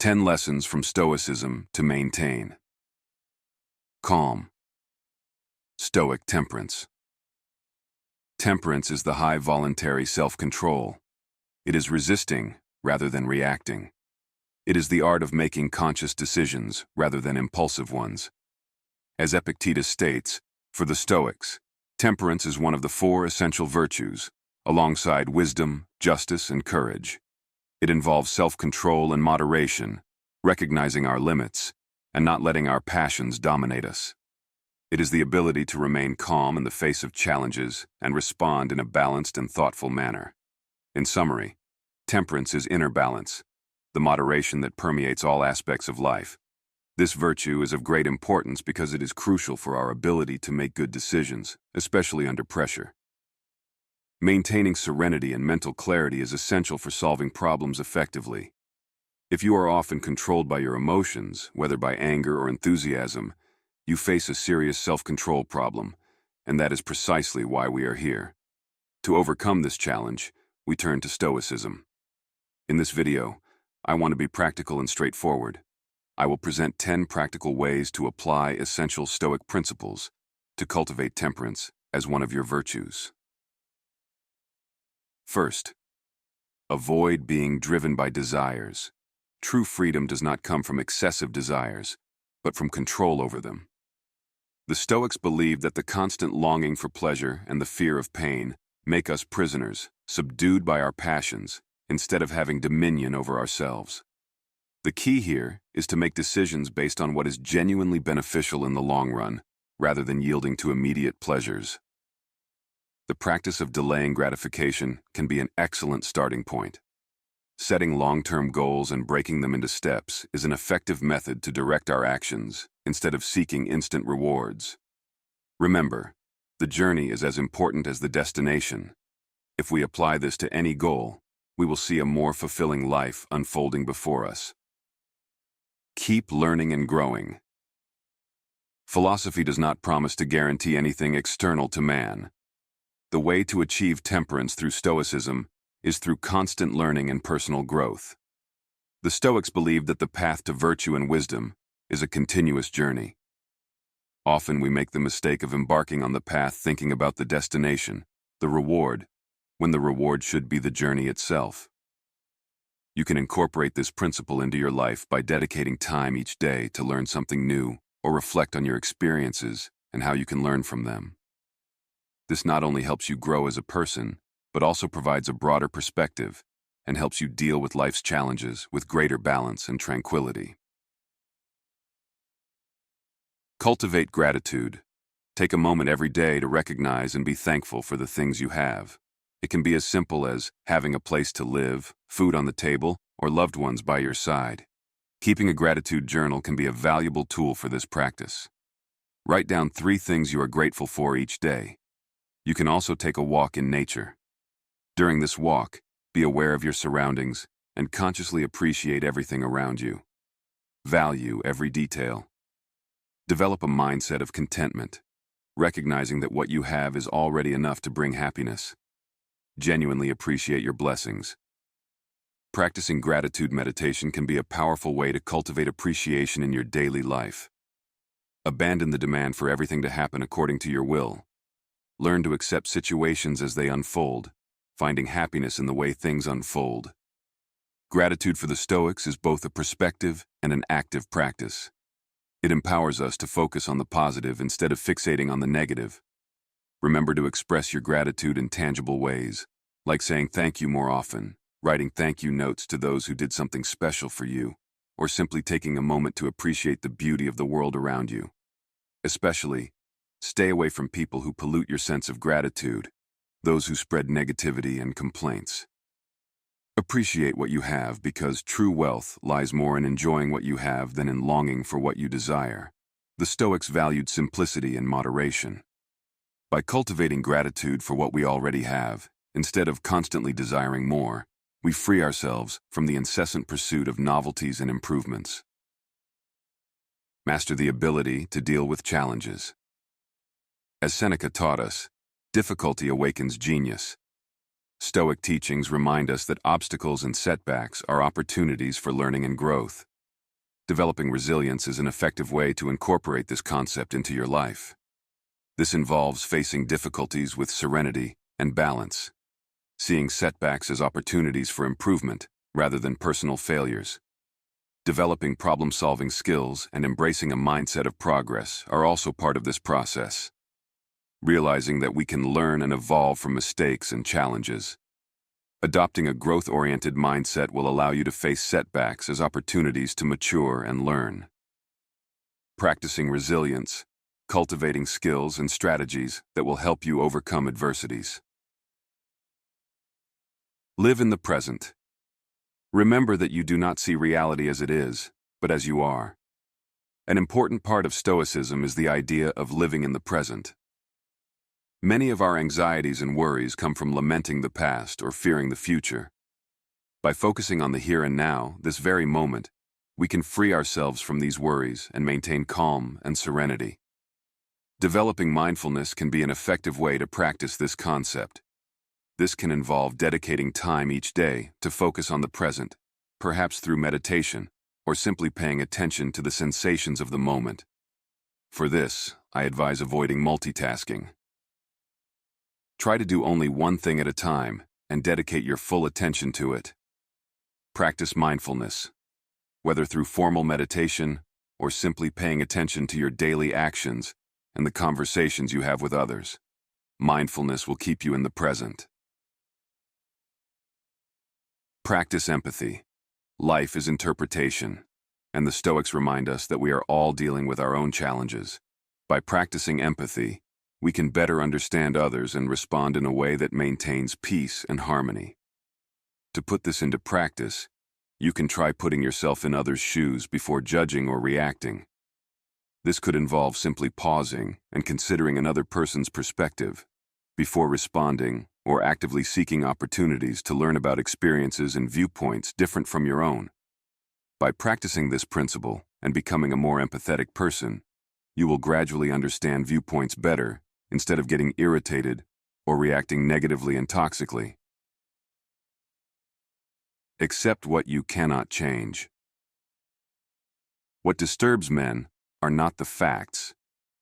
10 Lessons from Stoicism to Maintain. Calm. Stoic temperance. Temperance is the high voluntary self-control. It is resisting rather than reacting. It is the art of making conscious decisions rather than impulsive ones. As Epictetus states, for the Stoics, temperance is one of the 4 essential virtues, alongside wisdom, justice, and courage. It involves self-control and moderation, recognizing our limits, and not letting our passions dominate us. It is the ability to remain calm in the face of challenges and respond in a balanced and thoughtful manner. In summary, temperance is inner balance, the moderation that permeates all aspects of life. This virtue is of great importance because it is crucial for our ability to make good decisions, especially under pressure. Maintaining serenity and mental clarity is essential for solving problems effectively. If you are often controlled by your emotions, whether by anger or enthusiasm, you face a serious self-control problem, and that is precisely why we are here. To overcome this challenge, we turn to Stoicism. In this video, I want to be practical and straightforward. I will present 10 practical ways to apply essential Stoic principles to cultivate temperance as one of your virtues. First, avoid being driven by desires. True freedom does not come from excessive desires, but from control over them. The Stoics believed that the constant longing for pleasure and the fear of pain make us prisoners, subdued by our passions, instead of having dominion over ourselves. The key here is to make decisions based on what is genuinely beneficial in the long run, rather than yielding to immediate pleasures. The practice of delaying gratification can be an excellent starting point. Setting long-term goals and breaking them into steps is an effective method to direct our actions instead of seeking instant rewards. Remember, the journey is as important as the destination. If we apply this to any goal, we will see a more fulfilling life unfolding before us. Keep learning and growing. Philosophy does not promise to guarantee anything external to man. The way to achieve temperance through Stoicism is through constant learning and personal growth. The Stoics believed that the path to virtue and wisdom is a continuous journey. Often we make the mistake of embarking on the path thinking about the destination, the reward, when the reward should be the journey itself. You can incorporate this principle into your life by dedicating time each day to learn something new or reflect on your experiences and how you can learn from them. This not only helps you grow as a person, but also provides a broader perspective and helps you deal with life's challenges with greater balance and tranquility. Cultivate gratitude. Take a moment every day to recognize and be thankful for the things you have. It can be as simple as having a place to live, food on the table, or loved ones by your side. Keeping a gratitude journal can be a valuable tool for this practice. Write down 3 things you are grateful for each day. You can also take a walk in nature. During this walk, be aware of your surroundings and consciously appreciate everything around you. Value every detail. Develop a mindset of contentment, recognizing that what you have is already enough to bring happiness. Genuinely appreciate your blessings. Practicing gratitude meditation can be a powerful way to cultivate appreciation in your daily life. Abandon the demand for everything to happen according to your will. Learn to accept situations as they unfold, finding happiness in the way things unfold. Gratitude for the Stoics is both a perspective and an active practice. It empowers us to focus on the positive instead of fixating on the negative. Remember to express your gratitude in tangible ways, like saying thank you more often, writing thank you notes to those who did something special for you, or simply taking a moment to appreciate the beauty of the world around you. Especially, stay away from people who pollute your sense of gratitude, those who spread negativity and complaints. Appreciate what you have because true wealth lies more in enjoying what you have than in longing for what you desire. The Stoics valued simplicity and moderation. By cultivating gratitude for what we already have, instead of constantly desiring more, we free ourselves from the incessant pursuit of novelties and improvements. Master the ability to deal with challenges. As Seneca taught us, difficulty awakens genius. Stoic teachings remind us that obstacles and setbacks are opportunities for learning and growth. Developing resilience is an effective way to incorporate this concept into your life. This involves facing difficulties with serenity and balance, seeing setbacks as opportunities for improvement rather than personal failures. Developing problem-solving skills and embracing a mindset of progress are also part of this process. Realizing that we can learn and evolve from mistakes and challenges. Adopting a growth-oriented mindset will allow you to face setbacks as opportunities to mature and learn. Practicing resilience, cultivating skills and strategies that will help you overcome adversities. Live in the present. Remember that you do not see reality as it is, but as you are. An important part of Stoicism is the idea of living in the present. Many of our anxieties and worries come from lamenting the past or fearing the future. By focusing on the here and now, this very moment, we can free ourselves from these worries and maintain calm and serenity. Developing mindfulness can be an effective way to practice this concept. This can involve dedicating time each day to focus on the present, perhaps through meditation, or simply paying attention to the sensations of the moment. For this, I advise avoiding multitasking. Try to do only one thing at a time and dedicate your full attention to it. Practice mindfulness, whether through formal meditation or simply paying attention to your daily actions and the conversations you have with others. Mindfulness will keep you in the present. Practice empathy. Life is interpretation, and the Stoics remind us that we are all dealing with our own challenges. By practicing empathy, we can better understand others and respond in a way that maintains peace and harmony. To put this into practice, you can try putting yourself in others' shoes before judging or reacting. This could involve simply pausing and considering another person's perspective before responding or actively seeking opportunities to learn about experiences and viewpoints different from your own. By practicing this principle and becoming a more empathetic person, you will gradually understand viewpoints better instead of getting irritated or reacting negatively and toxically. Accept what you cannot change. What disturbs men are not the facts,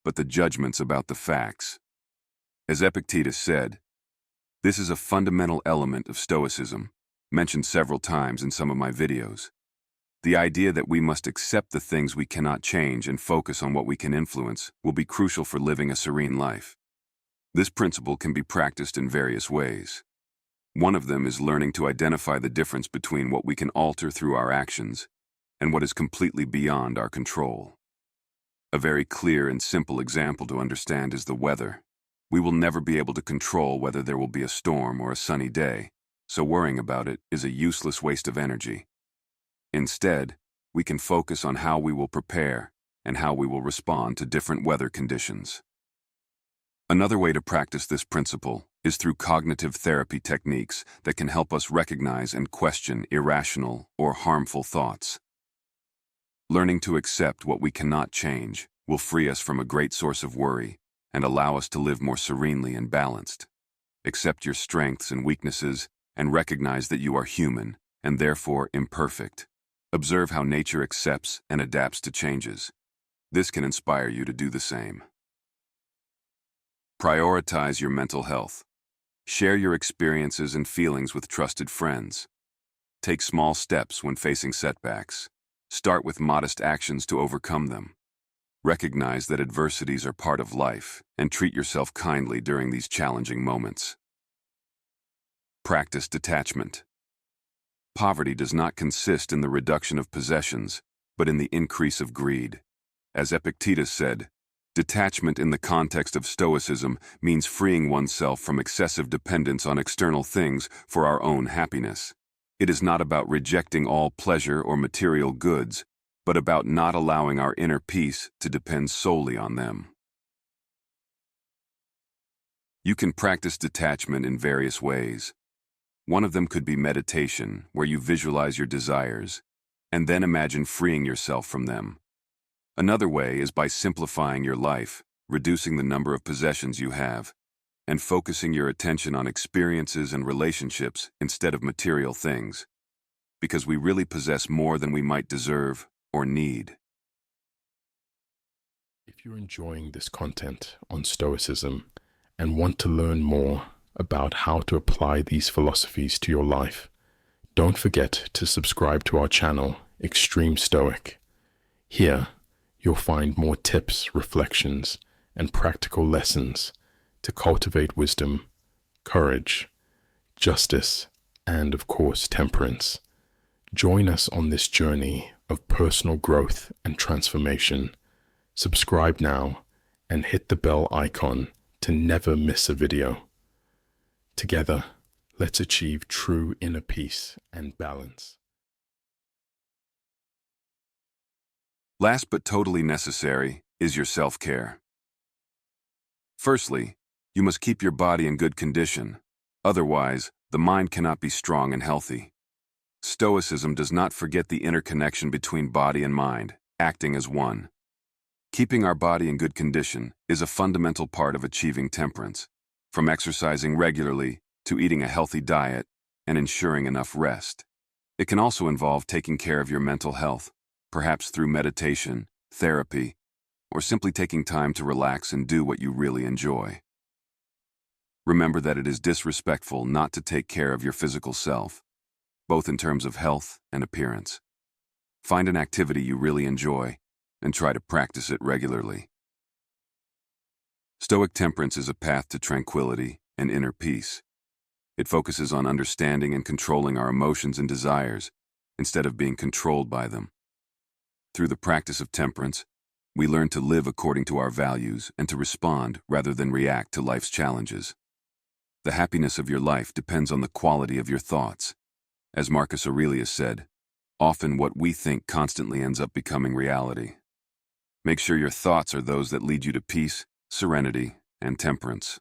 but the judgments about the facts. As Epictetus said, this is a fundamental element of Stoicism, mentioned several times in some of my videos. The idea that we must accept the things we cannot change and focus on what we can influence will be crucial for living a serene life. This principle can be practiced in various ways. One of them is learning to identify the difference between what we can alter through our actions and what is completely beyond our control. A very clear and simple example to understand is the weather. We will never be able to control whether there will be a storm or a sunny day, so worrying about it is a useless waste of energy. Instead, we can focus on how we will prepare and how we will respond to different weather conditions. Another way to practice this principle is through cognitive therapy techniques that can help us recognize and question irrational or harmful thoughts. Learning to accept what we cannot change will free us from a great source of worry and allow us to live more serenely and balanced. Accept your strengths and weaknesses and recognize that you are human and therefore imperfect. Observe how nature accepts and adapts to changes. This can inspire you to do the same. Prioritize your mental health. Share your experiences and feelings with trusted friends. Take small steps when facing setbacks. Start with modest actions to overcome them. Recognize that adversities are part of life and treat yourself kindly during these challenging moments. Practice detachment. Poverty does not consist in the reduction of possessions, but in the increase of greed. As Epictetus said, detachment in the context of Stoicism means freeing oneself from excessive dependence on external things for our own happiness. It is not about rejecting all pleasure or material goods, but about not allowing our inner peace to depend solely on them. You can practice detachment in various ways. One of them could be meditation, where you visualize your desires, and then imagine freeing yourself from them. Another way is by simplifying your life, reducing the number of possessions you have, and focusing your attention on experiences and relationships instead of material things. Because we really possess more than we might deserve, or need. If you're enjoying this content on Stoicism and want to learn more about how to apply these philosophies to your life, don't forget to subscribe to our channel, Extreme Stoic. Here, you'll find more tips, reflections, and practical lessons to cultivate wisdom, courage, justice, and of course, temperance. Join us on this journey of personal growth and transformation. Subscribe now and hit the bell icon to never miss a video. Together, let's achieve true inner peace and balance. Last but totally necessary is your self-care. Firstly, you must keep your body in good condition. Otherwise, the mind cannot be strong and healthy. Stoicism does not forget the interconnection between body and mind, acting as one. Keeping our body in good condition is a fundamental part of achieving temperance, from exercising regularly to eating a healthy diet and ensuring enough rest. It can also involve taking care of your mental health, perhaps through meditation, therapy, or simply taking time to relax and do what you really enjoy. Remember that it is disrespectful not to take care of your physical self, both in terms of health and appearance. Find an activity you really enjoy and try to practice it regularly. Stoic temperance is a path to tranquility and inner peace. It focuses on understanding and controlling our emotions and desires instead of being controlled by them. Through the practice of temperance, we learn to live according to our values and to respond rather than react to life's challenges. The happiness of your life depends on the quality of your thoughts. As Marcus Aurelius said, often what we think constantly ends up becoming reality. Make sure your thoughts are those that lead you to peace, serenity, and temperance.